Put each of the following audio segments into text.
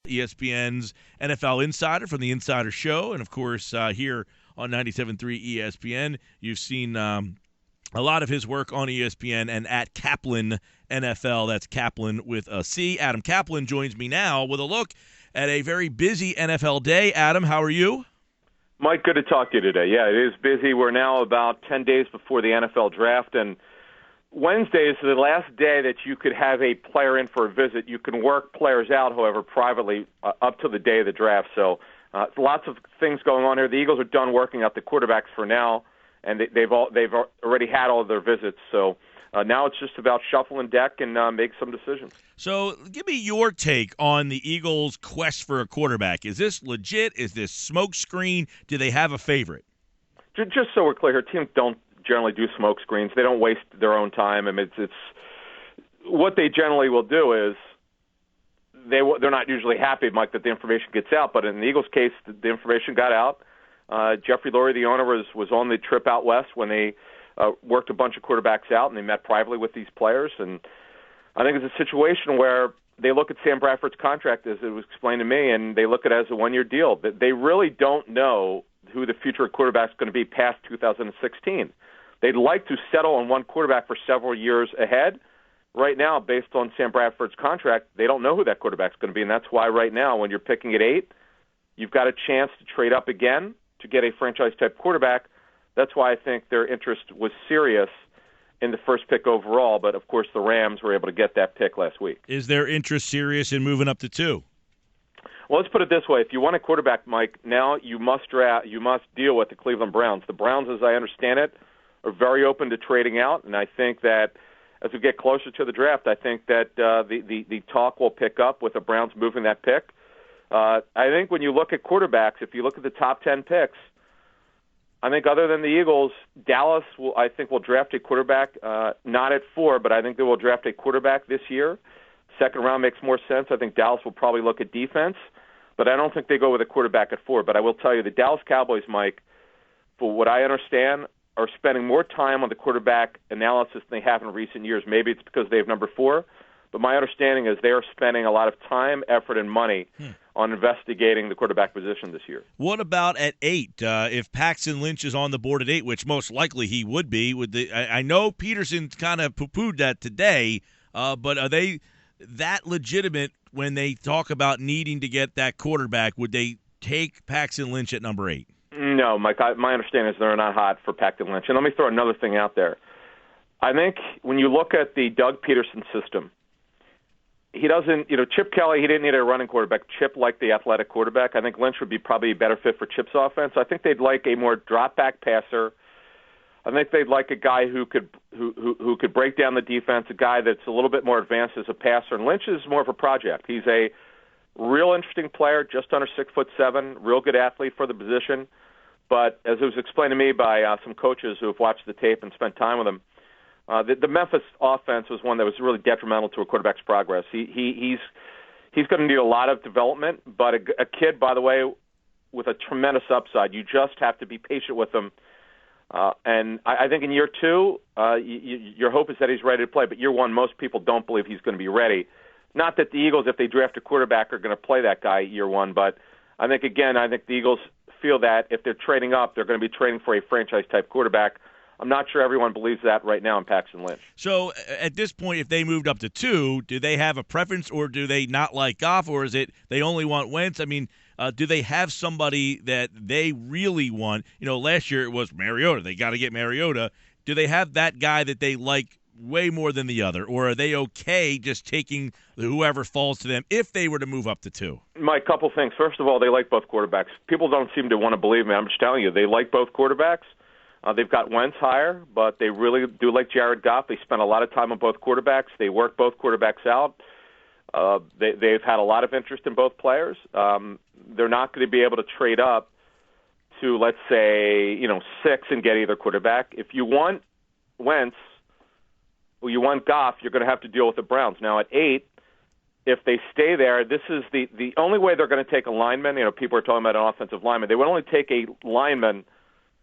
ESPN's NFL Insider from the Insider Show, and of course here on 97.3 ESPN. You've seen a lot of his work on ESPN and at Caplan NFL. That's Caplan with a C. Adam Caplan joins me now with a look at a very busy NFL day. Adam, how are you? Mike, good to talk to you today. Yeah, it is busy. We're now about 10 days before the NFL draft, and Wednesday is the last day that you could have a player in for a visit. You can work players out, however, privately up to the day of the draft. So lots of things going on here. The Eagles are done working out the quarterbacks for now, and they've already had all of their visits. So now it's just about shuffling deck and make some decisions. So give me your take on the Eagles' quest for a quarterback. Is this legit? Is this smokescreen? Do they have a favorite? Just so we're clear here, teams don't generally do smoke screens. They don't waste their own time. I mean, it's what they generally will do is they're not usually happy, Mike, that the information gets out. But in the Eagles' case, the information got out. Jeffrey Lurie, the owner, was on the trip out west when they worked a bunch of quarterbacks out, and they met privately with these players. And I think it's a situation where they look at Sam Bradford's contract, as it was explained to me, and they look at it as a one-year deal. They really don't know who the future quarterback is going to be past 2016. They'd like to settle on one quarterback for several years ahead. Right now, based on Sam Bradford's contract, they don't know who that quarterback's going to be, and that's why right now, when you're picking at 8, you've got a chance to trade up again to get a franchise-type quarterback. That's why I think their interest was serious in the first pick overall, but of course the Rams were able to get that pick last week. Is their interest serious in moving up to 2? Well, let's put it this way. If you want a quarterback, Mike, now you must deal with the Cleveland Browns. The Browns, as I understand it, are very open to trading out, and I think that as we get closer to the draft, I think that the talk will pick up with the Browns moving that pick. I think when you look at quarterbacks, if you look at the top 10 picks, I think other than the Eagles, Dallas will draft a quarterback, not at 4, but I think they will draft a quarterback this year. Second round makes more sense. I think Dallas will probably look at defense, but I don't think they go with a quarterback at 4. But I will tell you, the Dallas Cowboys, Mike, for what I understand, are spending more time on the quarterback analysis than they have in recent years. Maybe it's because they have number 4, but my understanding is they are spending a lot of time, effort, and money on investigating the quarterback position this year. What about at 8? If Paxton Lynch is on the board at 8, which most likely he would be, I know Peterson kind of poo-pooed that today, but are they that legitimate when they talk about needing to get that quarterback? Would they take Paxton Lynch at number 8? No, Mike, my understanding is they're not hot for Paxton Lynch. And let me throw another thing out there. I think when you look at the Doug Peterson system, he doesn't, Chip Kelly, he didn't need a running quarterback. Chip liked the athletic quarterback. I think Lynch would be probably a better fit for Chip's offense. I think they'd like a more drop-back passer. I think they'd like a guy who could break down the defense, a guy that's a little bit more advanced as a passer. And Lynch is more of a project. He's a real interesting player, just under 6'7", real good athlete for the position. But as it was explained to me by some coaches who have watched the tape and spent time with him, the Memphis offense was one that was really detrimental to a quarterback's progress. He's going to need a lot of development, but a kid, by the way, with a tremendous upside. You just have to be patient with him. And I think in year 2, your hope is that he's ready to play. But year 1, most people don't believe he's going to be ready. Not that the Eagles, if they draft a quarterback, are going to play that guy year 1, but I think the Eagles feel that if they're trading up, they're going to be trading for a franchise-type quarterback. I'm not sure everyone believes that right now in Paxton Lynch. So at this point, if they moved up to 2, do they have a preference, or do they not like Goff, or is it they only want Wentz? I mean, do they have somebody that they really want? Last year it was Mariota. They got to get Mariota. Do they have that guy that they like way more than the other, or are they okay just taking whoever falls to them if they were to move up to 2? Mike, couple things. First of all, they like both quarterbacks. People don't seem to want to believe me. I'm just telling you, they like both quarterbacks. They've got Wentz higher, but they really do like Jared Goff. They spent a lot of time on both quarterbacks. They work both quarterbacks out. They've had a lot of interest in both players. They're not going to be able to trade up to, let's say, 6 and get either quarterback. If you want Wentz or you want Goff, you're going to have to deal with the Browns. Now at 8, if they stay there, this is the only way they're going to take a lineman. People are talking about an offensive lineman. They would only take a lineman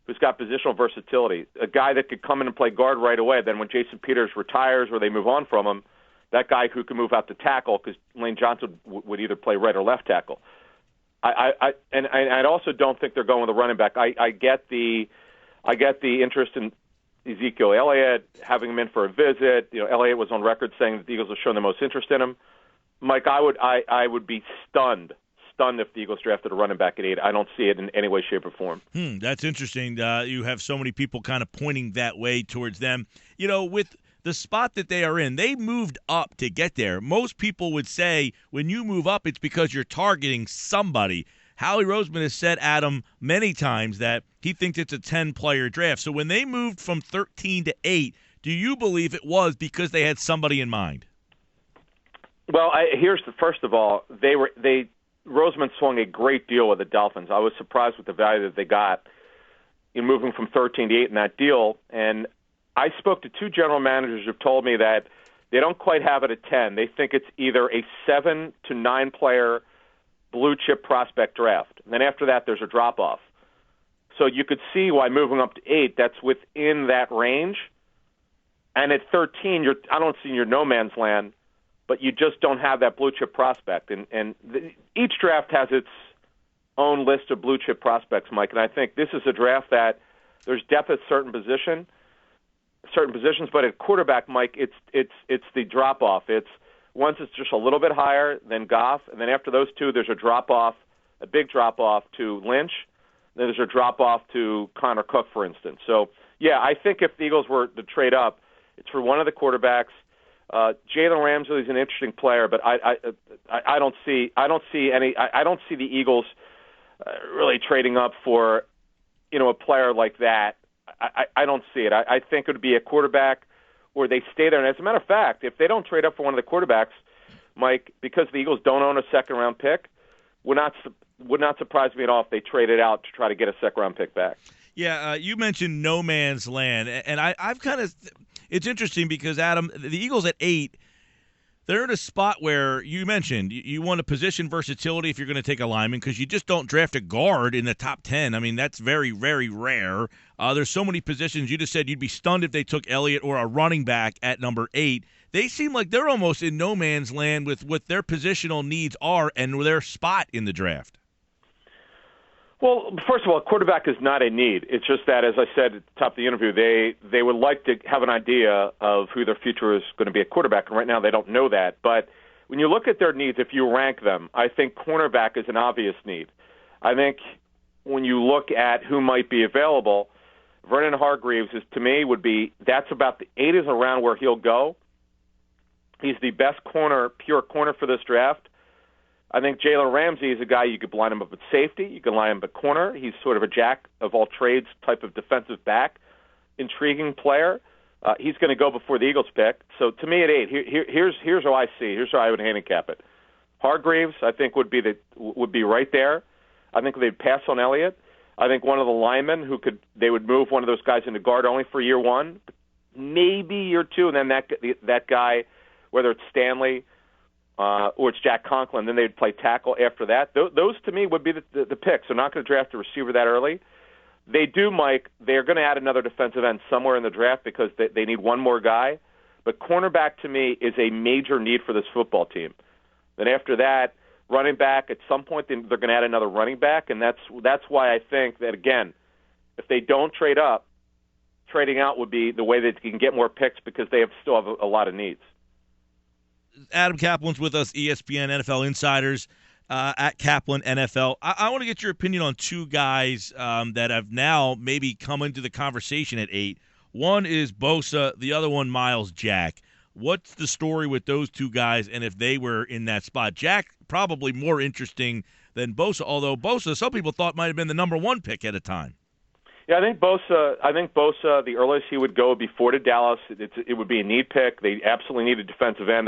who's got positional versatility, a guy that could come in and play guard right away. Then when Jason Peters retires or they move on from him, that guy who can move out to tackle, because Lane Johnson would either play right or left tackle. I also don't think they're going with a running back. I get the interest in Ezekiel Elliott, having him in for a visit. Elliott was on record saying that the Eagles have shown the most interest in him. Mike, I would be stunned if the Eagles drafted a running back at 8. I don't see it in any way, shape, or form. That's interesting. You have so many people kind of pointing that way towards them. With the spot that they are in, they moved up to get there. Most people would say when you move up, it's because you're targeting somebody. Howie Roseman has said, Adam, many times that he thinks it's a 10-player draft. So when they moved from 13 to 8, do you believe it was because they had somebody in mind? Well, first of all, Roseman swung a great deal with the Dolphins. I was surprised with the value that they got in moving from 13 to 8 in that deal. And I spoke to 2 general managers who've told me that they don't quite have it at 10. They think it's either a 7 to 9 player blue chip prospect draft. And then after that, there's a drop off. So you could see why moving up to 8, that's within that range. And at 13, I don't see your no man's land, but you just don't have that blue chip prospect. And each draft has its own list of blue chip prospects, Mike. And I think this is a draft that there's depth at certain positions, but at quarterback, Mike, it's the drop off. Once it's just a little bit higher than Goff, and then after those 2, there's a drop off, a big drop off to Lynch. Then there's a drop off to Connor Cook, for instance. So yeah, I think if the Eagles were to trade up, it's for one of the quarterbacks. Jalen Ramsey is an interesting player, but I don't see the Eagles really trading up for a player like that. I don't see it. I think it would be a quarterback where they stay there. And as a matter of fact, if they don't trade up for one of the quarterbacks, Mike, because the Eagles don't own a second-round pick, would not surprise me at all if they traded out to try to get a second-round pick back. Yeah, you mentioned no man's land, and I've kind of it's interesting because, Adam, the Eagles at 8, they're in a spot where you mentioned you want a position versatility if you're going to take a lineman because you just don't draft a guard in the top 10. I mean, that's very, very rare. There's so many positions. You just said you'd be stunned if they took Elliott or a running back at number 8. They seem like they're almost in no man's land with what their positional needs are and their spot in the draft. Well, first of all, quarterback is not a need. It's just that, as I said at the top of the interview, they would like to have an idea of who their future is going to be at quarterback, and right now they don't know that. But when you look at their needs, if you rank them, I think cornerback is an obvious need. I think when you look at who might be available, Vernon Hargreaves that's about the 8 is around where he'll go. He's the best pure corner for this draft. I think Jalen Ramsey is a guy you could line him up at safety. You can line him up at corner. He's sort of a jack of all trades type of defensive back. Intriguing player. He's going to go before the Eagles pick. So to me at 8, here's how I see. Here's how I would handicap it. Hargreaves, I think, would be right there. I think they'd pass on Elliott. I think one of the linemen they would move one of those guys into guard only for year 1, maybe year 2, and then that guy, whether it's Stanley or it's Jack Conklin, then they'd play tackle after that. Those to me would be the picks. They're not going to draft a receiver that early. They do, Mike. They're going to add another defensive end somewhere in the draft because they need one more guy. But cornerback to me is a major need for this football team. Then after that, running back, at some point they're going to add another running back, and that's why I think that, again, if they don't trade up, trading out would be the way that they can get more picks because they still have a lot of needs. Adam Caplan's with us, ESPN NFL Insiders at Caplan NFL. I want to get your opinion on 2 guys that have now maybe come into the conversation at 8. One is Bosa, the other one Miles Jack. What's the story with those 2 guys, and if they were in that spot? Jack probably more interesting than Bosa, although Bosa, some people thought might have been the number 1 pick at a time. Yeah, I think Bosa, the earliest he would go would be 4 to Dallas. It would be a need pick. They absolutely need a defensive end.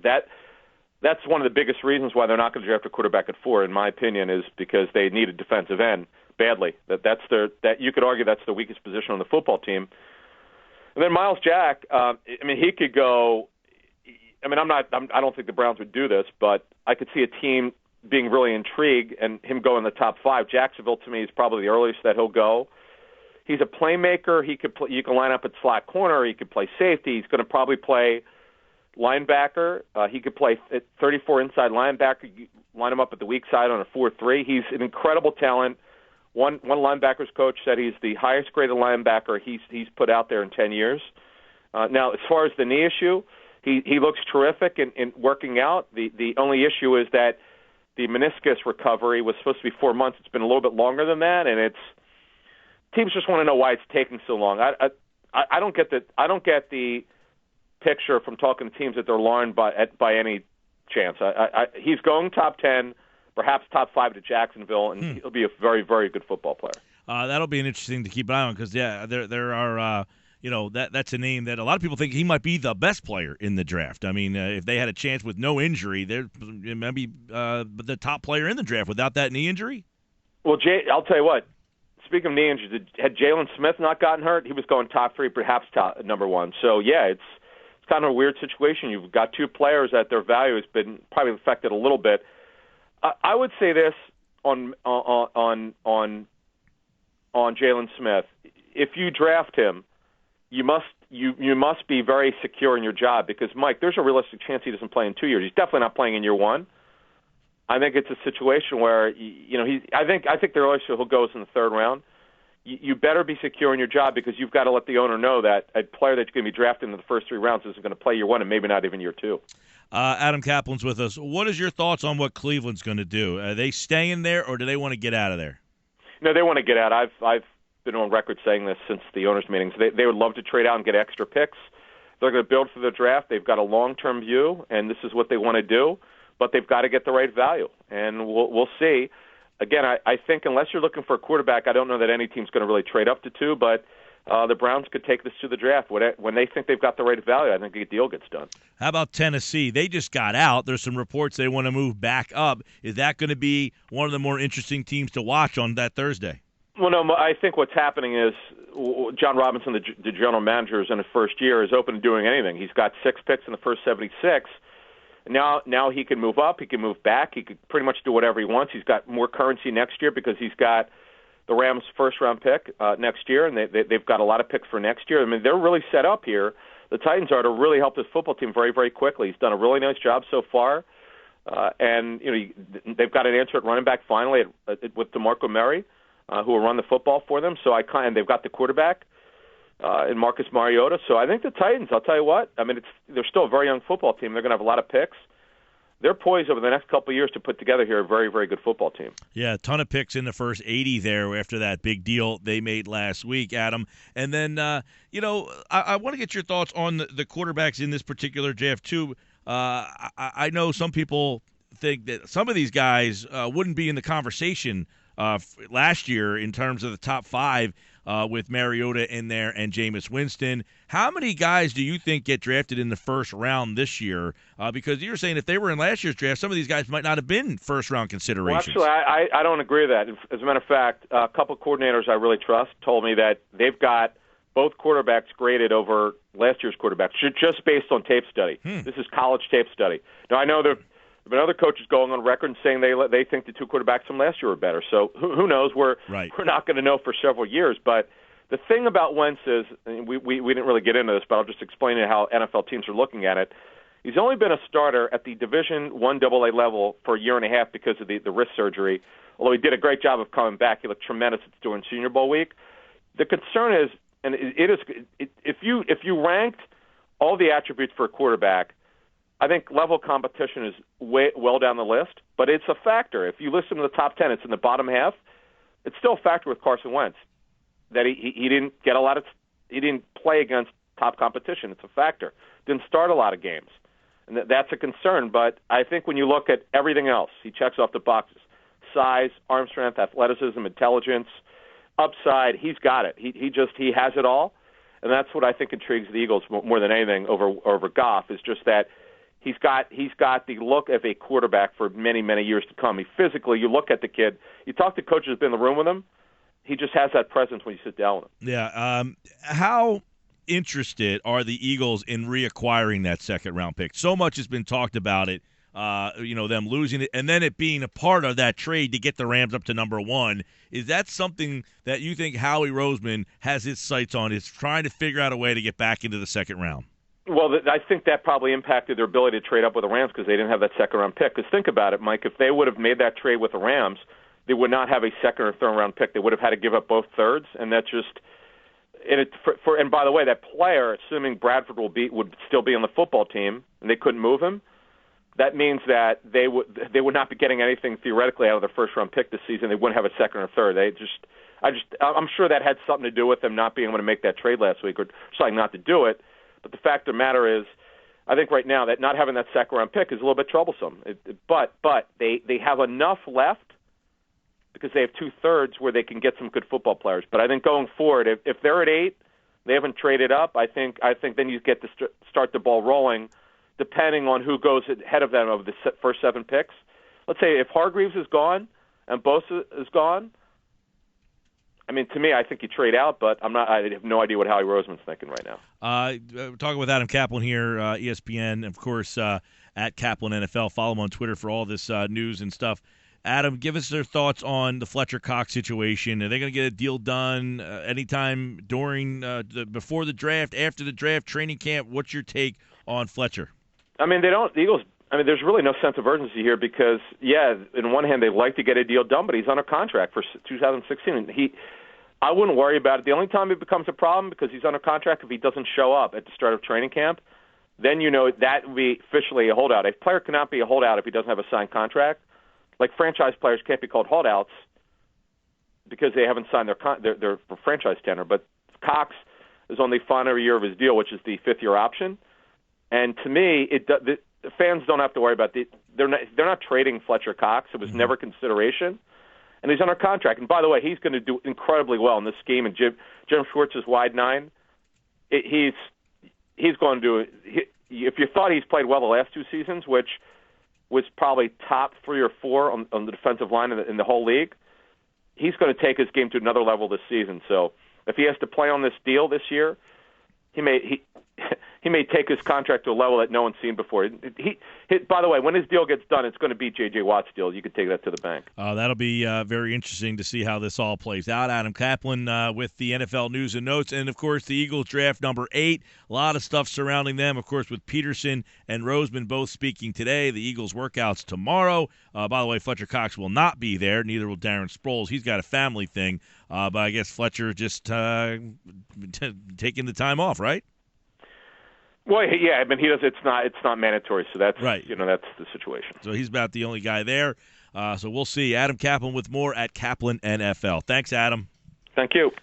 That's one of the biggest reasons why they're not going to draft a quarterback at 4, in my opinion, is because they need a defensive end badly. That you could argue that's the weakest position on the football team. And then Miles Jack, he could go. I don't think the Browns would do this, but I could see a team being really intrigued and him going in the top 5. Jacksonville, to me, is probably the earliest that he'll go. He's a playmaker. You can line up at slot corner. He could play safety. He's going to probably play linebacker. He could play at 34 inside linebacker. You line him up at the weak side on a 4-3. He's an incredible talent. One linebackers coach said he's the highest graded linebacker he's put out there in 10 years. Now, as far as the knee issue, he looks terrific in working out. The only issue is that the meniscus recovery was supposed to be 4 months. It's been a little bit longer than that, and teams just want to know why it's taking so long. I don't get the picture from talking to teams that they're alarmed by any chance. He's going top 10, perhaps top 5 to Jacksonville, and he'll be a very, very good football player. That'll be an interesting to keep an eye on because, there are that's a name that a lot of people think he might be the best player in the draft. I mean, if they had a chance with no injury, they're maybe the top player in the draft without that knee injury. Well, I'll tell you what. Speaking of knee injuries, had Jalen Smith not gotten hurt, he was going top 3, perhaps number 1. So, yeah, it's kind of a weird situation. You've got 2 players that their value has been probably affected a little bit. I would say this on Jalen Smith: if you draft him, you must be very secure in your job because, Mike, there's a realistic chance he doesn't play in 2 years. He's definitely not playing in year 1. I think it's a situation where I think the earliest he'll go is in the 3rd round. You better be secure in your job because you've got to let the owner know that a player that you're going to be drafting in the first 3 rounds isn't going to play year 1 and maybe not even year 2. Adam Caplan's with us. What is your thoughts on what Cleveland's going to do? Are they staying there or do they want to get out of there? No, they want to get out. I've been on record saying this since the owners' meetings. They would love to trade out and get extra picks. They're going to build for the draft. They've got a long-term view, and this is what they want to do. But they've got to get the right value, and we'll see. Again, I think unless you're looking for a quarterback, I don't know that any team's going to really trade up to 2, but the Browns could take this to the draft. When they think they've got the right value, I think a deal gets done. How about Tennessee? They just got out. There's some reports they want to move back up. Is that going to be one of the more interesting teams to watch on that Thursday? Well, no, I think what's happening is John Robinson, the general manager, is in his first year, is open to doing anything. He's got 6 picks in the first 76. Now he can move up, he can move back, he could pretty much do whatever he wants. He's got more currency next year because he's got the Rams' first-round pick next year, and they've got a lot of picks for next year. I mean, they're really set up here. The Titans are to really help this football team very, very quickly. He's done a really nice job so far, and they've got an answer at running back finally with DeMarco Murray, who will run the football for them. So they've got the quarterback. In Marcus Mariota. So I think the Titans, I'll tell you what, I mean, they're still a very young football team. They're going to have a lot of picks. They're poised over the next couple of years to put together here a very, very good football team. Yeah, a ton of picks in the first 80 there after that big deal they made last week, Adam. And then, I want to get your thoughts on the quarterbacks in this particular draft, too. I know some people think that some of these guys wouldn't be in the conversation last year in terms of the top 5 with Mariota in there and Jameis Winston. How many guys do you think get drafted in the first round this year? Because you're saying if they were in last year's draft, some of these guys might not have been first-round considerations. Well, actually, I don't agree with that. As a matter of fact, a couple coordinators I really trust told me that they've got both quarterbacks graded over last year's quarterbacks, just based on tape study. This is college tape study. Now, I know there have been other coaches going on record and saying they think the 2 quarterbacks from last year were better. So who knows? We're not going to know for several years. But the thing about Wentz is, and we didn't really get into this, but I'll just explain how NFL teams are looking at it. He's only been a starter at the Division I AA level for a year and a half because of the wrist surgery, although he did a great job of coming back. He looked tremendous during Senior Bowl week. The concern is, and if you ranked all the attributes for a quarterback, I think level competition is well down the list, but it's a factor. If you listen to the top 10, it's in the bottom half. It's still a factor with Carson Wentz that he didn't get he didn't play against top competition. It's a factor. Didn't start a lot of games, and that's a concern. But I think when you look at everything else, he checks off the boxes: size, arm strength, athleticism, intelligence, upside. He's got it. He has it all, and that's what I think intrigues the Eagles more than anything over Goff. Is just that. He's got the look of a quarterback for many, many years to come. Physically, you look at the kid, you talk to coaches who've been in the room with him, he just has that presence when you sit down with him. Yeah. How interested are the Eagles in reacquiring that second-round pick? So much has been talked about it, them losing it, and then it being a part of that trade to get the Rams up to number 1. Is that something that you think Howie Roseman has his sights on, is trying to figure out a way to get back into the second round? Well, I think that probably impacted their ability to trade up with the Rams because they didn't have that second-round pick. Because think about it, Mike, if they would have made that trade with the Rams, they would not have a second or third-round pick. They would have had to give up both thirds, and that's just and by the way, that player, assuming Bradford would still be on the football team and they couldn't move him, that means that they would not be getting anything theoretically out of their first-round pick this season. They wouldn't have a second or third. I'm sure that had something to do with them not being able to make that trade last week or deciding not to do it. But the fact of the matter is, I think right now that not having that second-round pick is a little bit troublesome. But they have enough left because they have two-thirds where they can get some good football players. But I think going forward, if they're at 8, they haven't traded up, I think then you get to start the ball rolling depending on who goes ahead of them of the first 7 picks. Let's say if Hargreaves is gone and Bosa is gone, I mean, to me, I think you trade out, but I have no idea what Howie Roseman's thinking right now. Talking with Adam Caplan here, ESPN, of course, at Caplan NFL. Follow him on Twitter for all this news and stuff. Adam, give us their thoughts on the Fletcher Cox situation. Are they going to get a deal done anytime during, before the draft, after the draft, training camp? What's your take on Fletcher? I mean, the Eagles. I mean, there's really no sense of urgency here because, in one hand, they'd like to get a deal done, but he's under contract for 2016. I wouldn't worry about it. The only time it becomes a problem because he's under contract if he doesn't show up at the start of training camp, then that would be officially a holdout. A player cannot be a holdout if he doesn't have a signed contract. Like franchise players can't be called holdouts because they haven't signed their franchise tender. But Cox is on the final year of his deal, which is the 5th-year option. And to me, the fans don't have to worry about they're not trading Fletcher Cox. It was never consideration. And he's under contract. And by the way, he's going to do incredibly well in this scheme. And Jim Schwartz's wide 9, he's going to do it. If you thought he's played well the last 2 seasons, which was probably top 3 or 4 on the defensive line in the whole league, he's going to take his game to another level this season. So if he has to play on this deal this year, he may take his contract to a level that no one's seen before. By the way, when his deal gets done, it's going to be J.J. Watt's deal. You could take that to the bank. That'll be very interesting to see how this all plays out. Adam Caplan with the NFL news and notes. And, of course, the Eagles draft number 8. A lot of stuff surrounding them, of course, with Peterson and Roseman both speaking today. The Eagles workouts tomorrow. By the way, Fletcher Cox will not be there. Neither will Darren Sproles. He's got a family thing. But I guess Fletcher just taking the time off, right? Well, yeah, I mean, he does. It's not mandatory, so that's right. That's the situation. So he's about the only guy there. So we'll see. Adam Caplan with more at Caplan NFL. Thanks, Adam. Thank you.